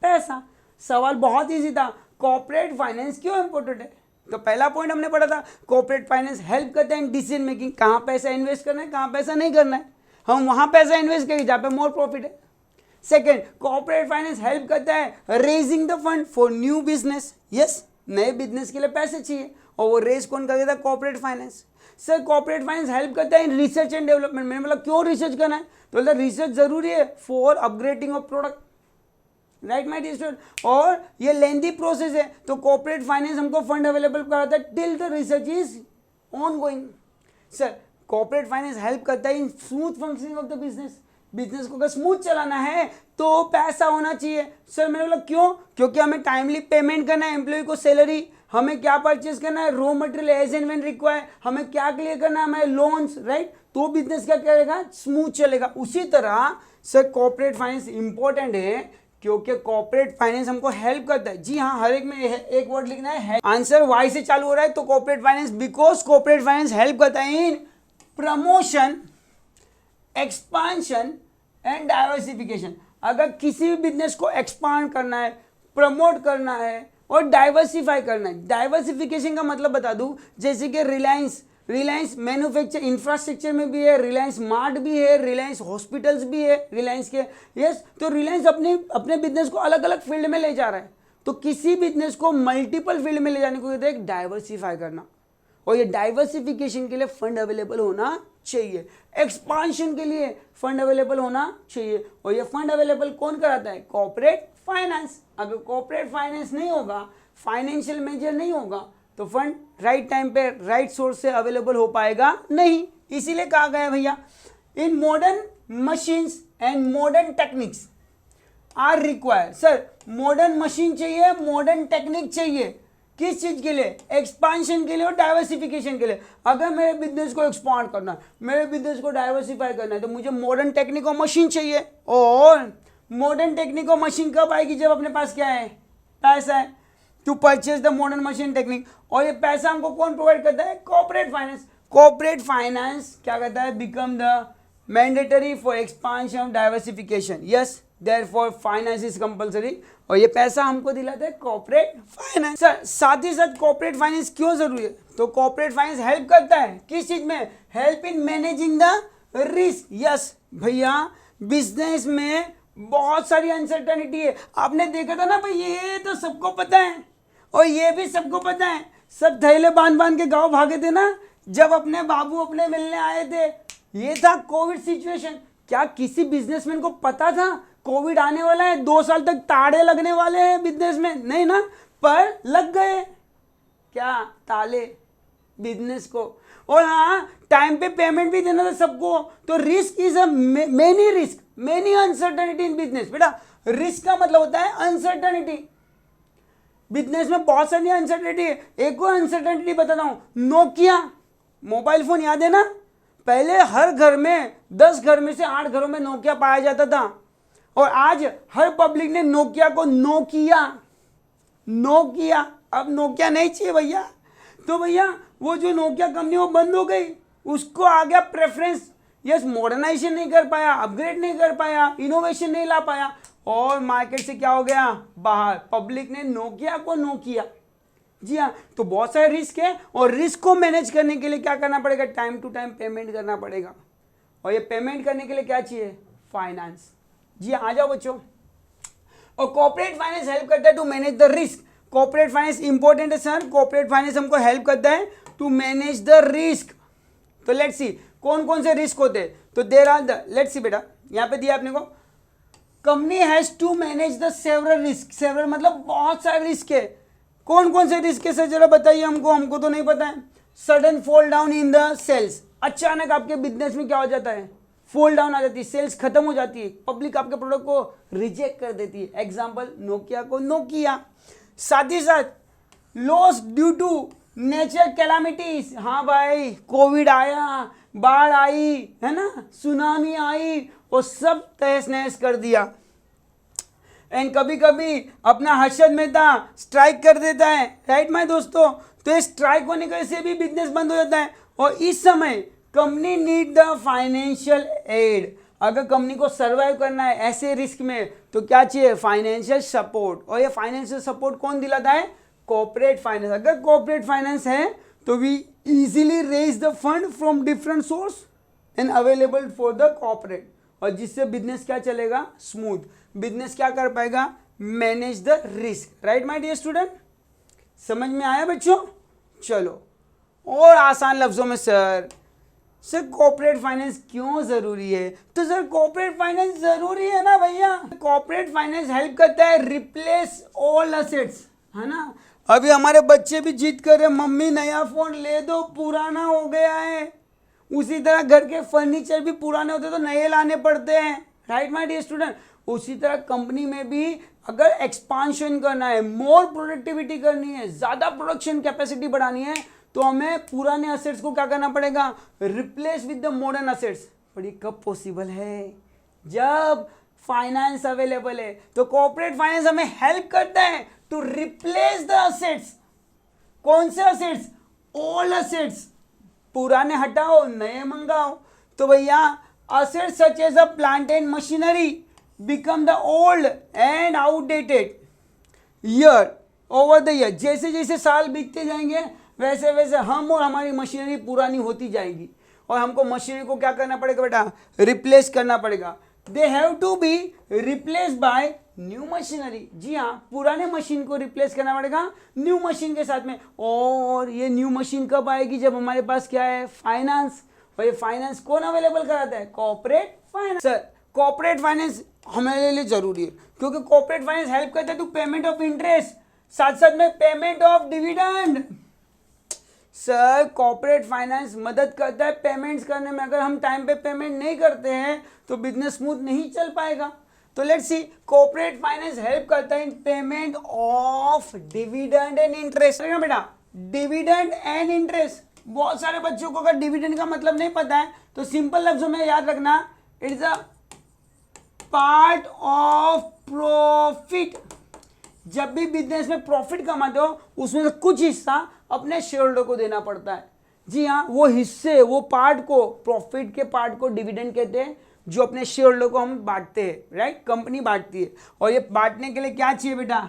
पैसा। सवाल बहुत ईजी था, कॉर्पोरेट फाइनेंस क्यों इंपॉर्टेंट है? तो पहला पॉइंट हमने पढ़ा था, कॉर्पोरेट फाइनेंस हेल्प करता है इन डिसीजन मेकिंग, कहाँ पैसा इन्वेस्ट करना है, कहाँ पैसा नहीं करना है। हम वहाँ पैसा इन्वेस्ट करेंगे जहाँ पे मोर प्रॉफिट है। सेकेंड, कॉर्पोरेट फाइनेंस हेल्प करता है raising the fund for new business. Yes, नए बिजनेस के लिए पैसे चाहिए, और वो रेज कौन कर देता है? Corporate finance. Sir corporate finance help करता है इन रिसर्च एंड डेवलपमेंट। मैंने बोला क्यों रिसर्च करना है? तो बोला रिसर्च जरूरी है for upgrading of product, right my dear student. और ये लेंथी प्रोसेस है, तो कॉर्पोरेट फाइनेंस हमको फंड अवेलेबल कराता है till the research is on going. Sir corporate finance help करता है in smooth functioning of the business. Business को अगर स्मूथ चलाना है तो पैसा होना चाहिए। सर मैंने बोला क्यों? क्योंकि हमें टाइमली पेमेंट करना है एम्प्लॉय को सैलरी, हमें क्या परचेज करना है? Raw material as and when require, हमें क्या क्लियर करना है? हमें लोन्स, राइट। तो बिजनेस क्या करेगा? स्मूथ चलेगा। उसी तरह सर कॉर्पोरेट फाइनेंस इंपॉर्टेंट है क्योंकि कॉर्पोरेट फाइनेंस हमको हेल्प करता है। जी हाँ, हर एक में एक वर्ड लिखना है। आंसर वाई से चालू हो रहा है, तो corporate finance, because corporate finance help करता है in promotion, expansion and diversification. अगर किसी भी बिजनेस को एक्सपांड करना है, प्रमोट करना है और डाइवर्सिफाई करना है। डाइवर्सिफिकेशन का मतलब बता दूं, जैसे कि रिलायंस मैन्युफैक्चर इंफ्रास्ट्रक्चर में भी है, रिलायंस मार्ट भी है, रिलायंस हॉस्पिटल्स भी है रिलायंस के। यस, तो रिलायंस अपने बिजनेस को अलग अलग फील्ड में ले जा रहा है। तो किसी बिजनेस को मल्टीपल फील्ड में ले जाने को कहते हैं डाइवर्सिफाई करना, और ये डाइवर्सिफिकेशन के लिए फंड अवेलेबल होना चाहिए, एक्सपांशन के लिए फंड अवेलेबल होना चाहिए। और ये फंड अवेलेबल कौन कराता है? Corporate finance. अगर कॉर्पोरेट फाइनेंस नहीं होगा, फाइनेंशियल मेजर नहीं होगा, तो फंड राइट टाइम पे राइट सोर्स से अवेलेबल हो पाएगा नहीं। इसीलिए कहा गया भैया, in modern machines and modern techniques are required. Sir modern machine चाहिए, मॉडर्न टेक्निक चाहिए, किस चीज के लिए? एक्सपांशन के लिए और डाइवर्सिफिकेशन के लिए। अगर मेरे बिजनेस को एक्सपांड करना है, मेरे बिजनेस को डाइवर्सिफाई करना है, तो मुझे मॉडर्न टेक्निक और मशीन चाहिए। और मॉडर्न टेक्निक और मशीन कब आएगी? जब अपने पास क्या है? पैसा है, to purchase the modern machine technique. और ये पैसा हमको कौन प्रोवाइड करता है? Corporate finance. कॉर्पोरेट फाइनेंस क्या करता है? Become the mandatory for expansion of diversification. Yes, therefore finance is compulsory. और ये पैसा हमको दिलाता है कॉर्पोरेट फाइनेंस। सर, साथ ही साथ कॉर्पोरेट फाइनेंस क्यों जरूरी है? तो कॉर्पोरेट फाइनेंस हेल्प करता है किस चीज में? Help in managing the risk. Yes भैया, बिजनेस में बहुत सारी अनसर्टेनिटी है। आपने देखा था ना भाई, ये तो सबको पता है और ये भी सबको पता है। सब थैले बांध बांध के गांव भागे थे ना, जब अपने बाबू अपने मिलने आए थे। ये था कोविड सिचुएशन। क्या किसी बिजनेसमैन को पता था कोविड आने वाला है, 2 साल तक ताड़े लगने वाले हैं बिजनेस में? नहीं ना, पर लग गए क्या? ताले बिजनेस को। और हाँ, टाइम पे पेमेंट भी देना था सबको। तो risk is a many risk, many uncertainty in business. बेटा, रिस्क का मतलब होता है अनसर्टेनिटी। बिजनेस में बहुत सारी अनसर्टेनिटी है। एक और अनसर्टेनिटी बताता हूं, नोकिया मोबाइल फोन याद है ना? पहले हर घर में 10 घर में से 8 घरों में नोकिया पाया जाता था। और आज हर पब्लिक ने नोकिया को नो किया। अब नोकिया नहीं चाहिए भैया। तो भैया वो जो नोकिया कंपनी वो बंद हो गई, उसको आ गया प्रेफरेंस। यस, मॉडर्नाइजेशन नहीं कर पाया, अपग्रेड नहीं कर पाया, इनोवेशन नहीं ला पाया, और मार्केट से क्या हो गया? बाहर। पब्लिक ने नोकिया को नो किया। जी हाँ, तो बहुत सारे रिस्क है, और रिस्क को मैनेज करने के लिए क्या करना पड़ेगा? टाइम टू टाइम पेमेंट करना पड़ेगा। और ये पेमेंट करने के लिए क्या चाहिए? फाइनेंस। जी हाँ, आ जाओ बच्चों। और कॉर्पोरेट फाइनेंस हेल्प करता है to manage the risk. Corporate finance important है सर। कॉर्पोरेट फाइनेंस हमको हेल्प करता है टू मैनेज द रिस्क। तो लेट्स सी कौन कौन से रिस्क होते हैं। तो there are the, let's see बेटा, यहां पे दिया आपने को, company has to manage the several risk. Several मतलब बहुत सारे रिस्क है। कौन कौन से रिस्क है सर, जरा बताइए हमको तो नहीं पता है। Sudden fall down in the sales. अचानक आपके बिजनेस में क्या हो जाता है? फॉल डाउन आ जाती है, सेल्स खत्म हो जाती है, पब्लिक आपके प्रोडक्ट को रिजेक्ट कर देती है। एग्जांपल, नोकिया को नो किया। साथ ही साथ loss due to nature calamities. हाँ भाई, कोविड आया, बाढ़ आई है ना, सुनामी आई, वो सब तहस नहस कर दिया। एंड कभी कभी अपना हर्षद मेहता स्ट्राइक कर देता है, राइट माय दोस्तों। तो ये स्ट्राइक होने की वजह से भी बिजनेस बंद हो जाता है। और इस समय company need the financial aid. अगर कंपनी को सर्वाइव करना है ऐसे रिस्क में, तो क्या चाहिए? Financial support. और ये फाइनेंशियल सपोर्ट कौन दिलाता है? Corporate finance. अगर कॉर्पोरेट फाइनेंस है तो we easily raise the fund from different source and available for the corporate. और जिससे बिजनेस क्या चलेगा? स्मूथ। बिजनेस क्या कर पाएगा? Manage the risk. Right my dear student, समझ में आया बच्चों? चलो और आसान लफ्जों में सर कॉर्पोरेट फाइनेंस क्यों जरूरी है? तो सर कॉर्पोरेट फाइनेंस जरूरी है ना भैया। कॉर्पोरेट फाइनेंस हेल्प करता है रिप्लेस ऑल असेट्स, है ना। अभी हमारे बच्चे भी जिद कर रहे, मम्मी नया फोन ले दो, पुराना हो गया है। उसी तरह घर के फर्नीचर भी पुराने होते तो नए लाने पड़ते हैं, राइट माय डियर स्टूडेंट। उसी तरह कंपनी में भी अगर एक्सपांशन करना है, मोर प्रोडक्टिविटी करनी है, ज्यादा प्रोडक्शन कैपेसिटी बढ़ानी है, तो हमें पुराने असेट्स को क्या करना पड़ेगा? Replace with the modern assets. पर ये कब पॉसिबल है? जब फाइनेंस अवेलेबल है। तो कॉर्पोरेट फाइनेंस हमें हेल्प करता है टू रिप्लेस द असेट्स। कौन से असेट्स? All assets. पुराने हटाओ, नए मंगाओ। तो भैया assets such as a plant and machinery become the old and outdated year over the year. जैसे जैसे साल बीतते जाएंगे वैसे वैसे हम और हमारी मशीनरी पुरानी होती जाएगी, और हमको मशीनरी को क्या करना पड़ेगा बेटा? रिप्लेस करना पड़ेगा। They have to be replace by new machinery. जी हाँ, पुराने मशीन को रिप्लेस करना पड़ेगा न्यू मशीन के साथ में। और ये न्यू मशीन कब आएगी? जब हमारे पास क्या है? फाइनेंस। और ये फाइनेंस कौन अवेलेबल कराता है? Corporate finance. Sir corporate finance हमारे लिए जरूरी है क्योंकि कॉर्पोरेट फाइनेंस हेल्प करता है टू पेमेंट ऑफ इंटरेस्ट, साथ साथ में payment of dividend. Sir corporate finance मदद करता है पेमेंट्स करने में। अगर हम टाइम पे पेमेंट नहीं करते हैं तो बिजनेस स्मूथ नहीं चल पाएगा। तो let's C, corporate finance help करता है इन payment of dividend and interest. बेटा डिविडेंड एंड इंटरेस्ट, बहुत सारे बच्चों को अगर डिविडेंड का मतलब नहीं पता है तो सिंपल लफ्जों में याद रखना, it's a part of profit. जब भी बिजनेस में प्रॉफिट कमाते हो उसमें से कुछ हिस्सा अपने शेयर होल्डर को देना पड़ता है। जी हाँ, वो हिस्से, वो पार्ट को, प्रॉफिट के पार्ट को डिविडेंड कहते हैं, जो अपने शेयर होल्डर को हम बांटते हैं, राइट, कंपनी बांटती है। और ये बांटने के लिए क्या चाहिए बेटा?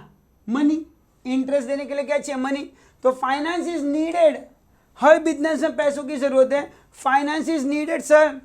मनी। इंटरेस्ट देने के लिए क्या चाहिए? मनी। तो फाइनेंस इज नीडेड, हर बिजनेस में पैसों की जरूरत है। Finance is needed sir,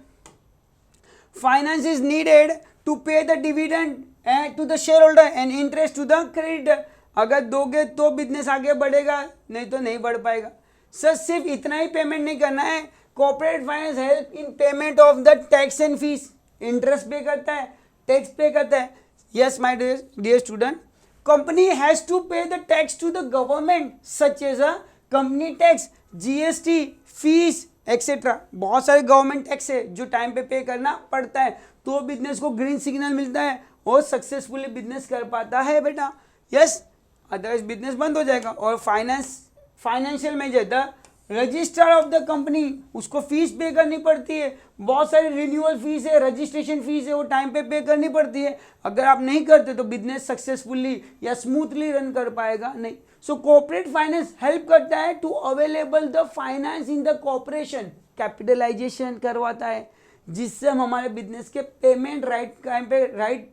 finance is needed to pay the dividend and to the shareholder and interest to the creditor. अगर दोगे तो बिजनेस आगे बढ़ेगा, नहीं तो नहीं बढ़ पाएगा। सर सिर्फ इतना ही पेमेंट नहीं करना है, corporate finance help in payment of the tax and fees. Interest pay करता है, टैक्स पे करता है। Yes my dear student, company has to pay the tax to the government such as a company tax, GST, fees etcetera. बहुत सारे government tax है जो time पे पे करना पड़ता है, तो बिजनेस को ग्रीन सिग्नल मिलता है और सक्सेसफुली बिजनेस कर पाता है बेटा। यस, अदरवाइज बिजनेस बंद हो जाएगा। और financial measure, the registrar of the company, उसको फीस पे करनी पड़ती है। बहुत सारी रिन्यूअल फीस है, रजिस्ट्रेशन फीस है, वो टाइम पे करनी पड़ती है। अगर आप नहीं करते तो बिजनेस सक्सेसफुली या स्मूथली रन कर पाएगा नहीं। सो कॉर्पोरेट फाइनेंस हेल्प करता है to available the finance in the corporation, capitalization करवाता है, जिससे हम हमारे बिजनेस के पेमेंट राइट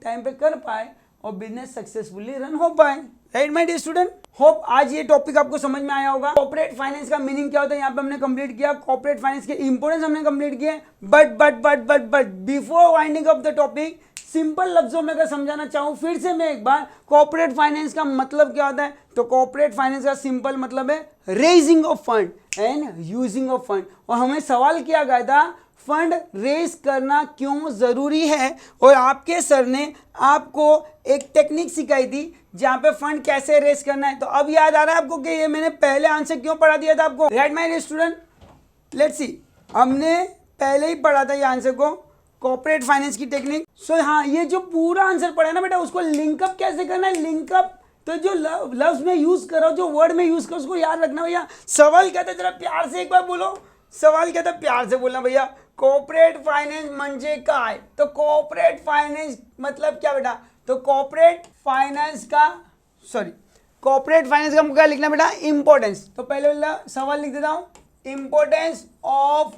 टाइम पे कर पाए और बिजनेस सक्सेसफुली रन हो पाए। Right my dear student, hope आज ये टॉपिक आपको समझ में आया होगा। कॉर्पोरेट फाइनेंस का मीनिंग क्या होता है यहाँ पे हमने कंप्लीट किया, कॉर्पोरेट फाइनेंस के इंपोर्टेंस हमने कंप्लीट किए। But before winding up the topic, simple लफ्जों में अगर समझाना चाहूँ फिर से मैं एक बार, कॉर्पोरेट फाइनेंस का मतलब क्या होता है? तो कॉर्पोरेट फाइनेंस का सिंपल मतलब है raising of fund and using of fund. और हमें सवाल किया गया था फंड रेज करना क्यों जरूरी है, और आपके सर ने आपको एक टेक्निक सिखाई थी जहां पे फंड कैसे रेज करना है। तो अब याद आ रहा है आपको कि ये मैंने पहले आंसर क्यों पढ़ा दिया था आपको? Right my student, let's see, हमने पहले ही पढ़ा था ये आंसर को, कॉर्पोरेट फाइनेंस की टेक्निक। सो हाँ, ये जो पूरा आंसर पढ़ा है ना बेटा, उसको लिंकअप कैसे करना है? लिंकअप तो जो लफ्ज में यूज करो, जो वर्ड में यूज करो, उसको याद रखना भैया। सवाल क्या था, जरा प्यार से एक बार बोलो, सवाल क्या था? प्यार से बोलना भैया। कॉर्पोरेट फाइनेंस म्हणजे काय? तो कॉर्पोरेट फाइनेंस मतलब क्या बेटा? तो कॉर्पोरेट फाइनेंस का क्या लिखना बेटा? इंपॉर्टेंस। तो पहले वाला सवाल लिख देता हूं, importance of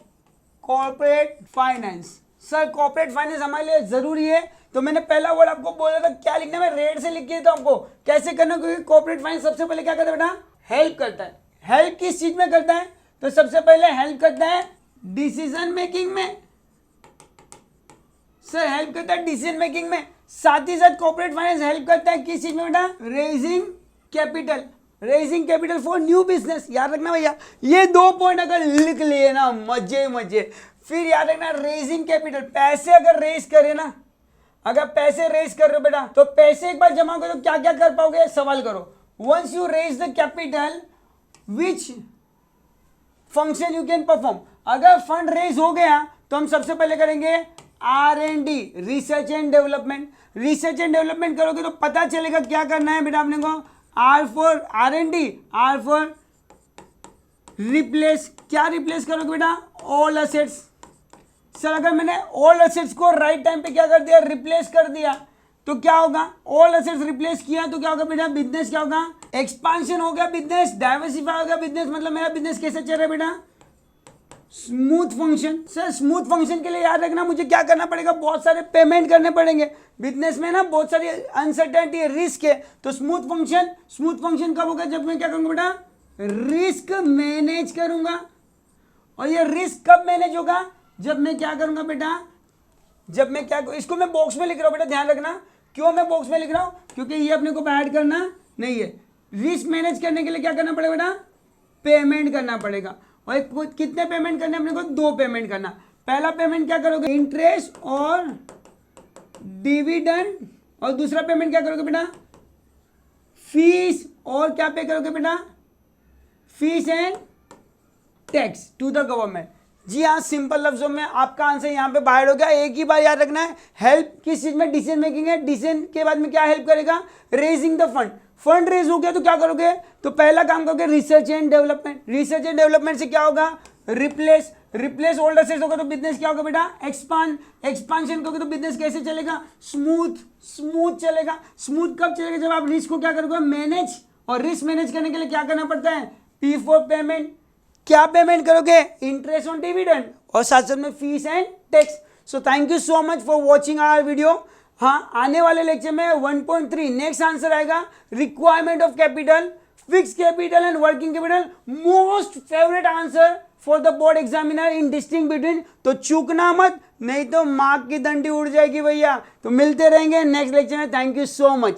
corporate finance. Sir corporate finance हमारे लिए जरूरी है, तो मैंने पहला वर्ड आपको बोला था क्या लिखना है, रेड से लिख के देता हूं आपको कैसे करना, क्योंकि कॉर्पोरेट फाइनेंस सबसे पहले क्या करता है बेटा? हेल्प करता है। हेल्प किस चीज में करता है? तो सबसे पहले हेल्प करता है डिसीजन मेकिंग में। सर हेल्प करता है डिसीजन मेकिंग में, साथ ही साथ कॉर्पोरेट फाइनेंस हेल्प करता है किस चीज में बेटा? Raising capital for new business. याद रखना भैया, ये 2 पॉइंट अगर लिख लिए ना, मजे। फिर याद रखना, रेजिंग कैपिटल, पैसे अगर रेज करे ना, अगर पैसे रेज कर रहे हो बेटा, तो पैसे एक बार जमा करो तो क्या क्या कर पाओगे? सवाल करो। Once you raise the capital, which function you can perform. अगर फंड रेज हो गया तो हम सबसे पहले करेंगे R&D, research and development. Research and development करोगे तो पता चलेगा क्या करना है बेटा अपने को। R for R&D, R for replace. क्या रिप्लेस करोगे बेटा? All assets. सर अगर मैंने ऑल असेट्स को राइट टाइम पे क्या कर दिया? रिप्लेस कर दिया, तो क्या होगा? ऑल असेट्स रिप्लेस किया तो क्या होगा बेटा? बिजनेस क्या होगा? एक्सपांशन हो गया बिजनेस, डाइवर्सिफाई हो गया बिजनेस। मतलब मेरा बिजनेस कैसे चल रहा है बेटा? Smooth function. Sir smooth function के लिए याद रखना मुझे क्या करना पड़ेगा? बहुत सारे पेमेंट करने पड़ेंगे। बिजनेस में ना बहुत सारी अनसर्टेनिटी है, रिस्क है। तो स्मूथ फंक्शन कब होगा? जब मैं क्या करूंगा बेटा? रिस्क मैनेज करूंगा। और ये रिस्क कब मैनेज होगा? जब मैं क्या करूंगा बेटा? इसको मैं बॉक्स में लिख रहा हूं बेटा, ध्यान रखना। क्यों मैं बॉक्स में लिख रहा हूं? क्योंकि ये अपने को ऐड करना नहीं है। रिस्क मैनेज करने के लिए क्या करना पड़ेगा बेटा? पेमेंट करना पड़ेगा। और कितने पेमेंट करने अपने को? 2 पेमेंट करना। पहला पेमेंट क्या करोगे? इंटरेस्ट और डिविडेंड। और दूसरा पेमेंट क्या करोगे बेटा? फीस। और क्या पे करोगे बेटा? Fees and tax to the government. जी हाँ, सिंपल लफ्जों में आपका आंसर यहाँ पे बाहर हो गया। एक ही बार याद रखना है, हेल्प किस चीज में, डिसीजन मेकिंग है। डिसीजन के बाद में क्या हेल्प करेगा, raising the fund. Fund raise हो गया तो क्या करोगे, तो पहला काम करोगे research and development. Research and development से क्या होगा, रिप्लेस ओल्ड एसेट्स होगा तो बिजनेस क्या होगा बेटा, एक्सपांशन करोगे तो बिजनेस कैसे चलेगा, स्मूथ चलेगा। स्मूथ कब चलेगा, जब आप रिस्क को क्या करोगे, मैनेज। और रिस्क मैनेज करने के लिए क्या करना पड़ता है, पी फॉर पेमेंट। क्या पेमेंट करोगे, इंटरेस्ट ऑन डिविडेंड, और साथ साथ में fees and tax. So thank you so much for watching our video. हाँ, आने वाले लेक्चर में 1.3 नेक्स्ट आंसर आएगा, requirement of capital, fix capital and working capital, most favourite answer for the board examiner in distinguish between. तो चूकना मत, नहीं तो मार्क की डंडी उड़ जाएगी भैया। तो मिलते रहेंगे नेक्स्ट लेक्चर में। Thank you so much.